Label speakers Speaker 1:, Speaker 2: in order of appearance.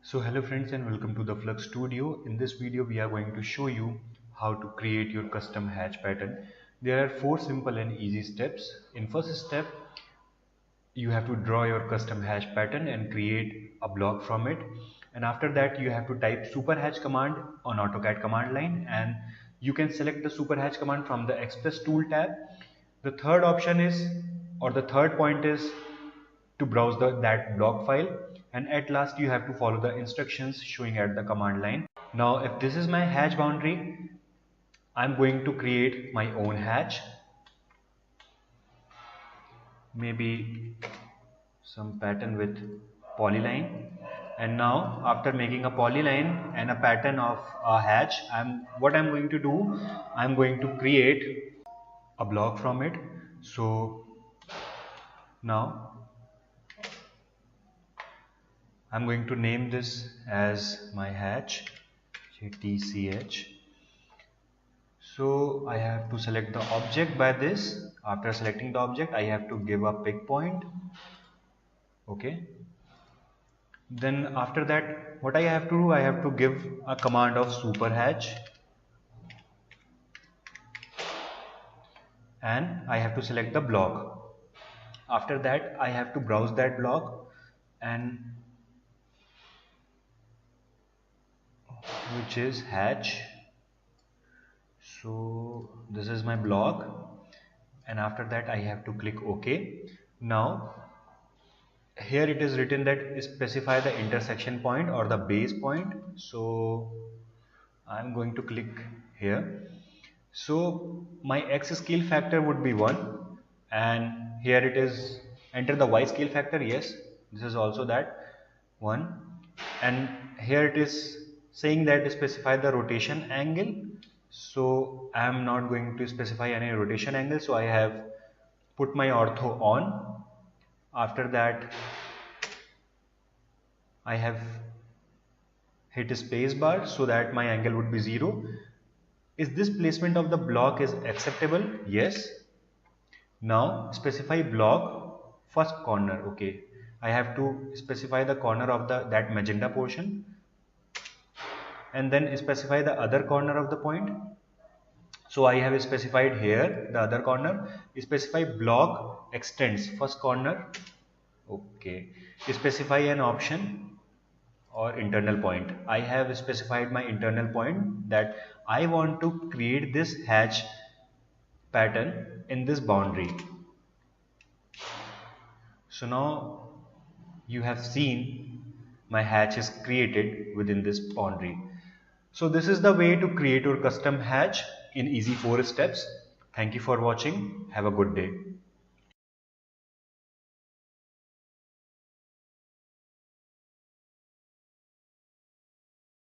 Speaker 1: So hello friends and welcome to the Flux Studio. In this video we are going to show you how to create your custom hatch pattern. There are 4 simple and easy steps. In first step you have to draw your custom hatch pattern and create a block from it, and after that you have to type super hatch command on AutoCAD command line, and you can select the super hatch command from the Express tool tab. The third option is, or the third point is, to browse that block file, and at last you have to follow the instructions showing at the command line. Now if this is my hatch boundary, I'm going to create my own hatch, maybe some pattern with polyline. And now after making a polyline and a pattern of a hatch, what I'm going to do, I'm going to create a block from it. So now I'm going to name this as my hatch, TCH. So I have to select the object by this. After selecting the object, I have to give a pick point. Okay. Then after that, what I have to do, I have to give a command of super hatch, and I have to select the block. After that, I have to browse that block, and which is hatch. So this is my block, and after that I have to click OK. Now here it is written that specify the intersection point or the base point, so I'm going to click here. So my X scale factor would be 1, and here it is enter the Y scale factor. Yes, this is also that 1, and here it is saying that specify the rotation angle. So I am not going to specify any rotation angle, so I have put my ortho on. After that I have hit space bar so that my angle would be 0. Is this placement of the block is acceptable? Yes. Now specify block first corner. Okay, I have to specify the corner of that magenta portion, and then specify the other corner of the point. So I have specified here the other corner. Specify block extends first corner. Okay, specify an option or internal point. I have specified my internal point, that I want to create this hatch pattern in this boundary. So now you have seen my hatch is created within this boundary. So this is the way to create your custom hatch in easy 4 steps. Thank you for watching. Have a good day.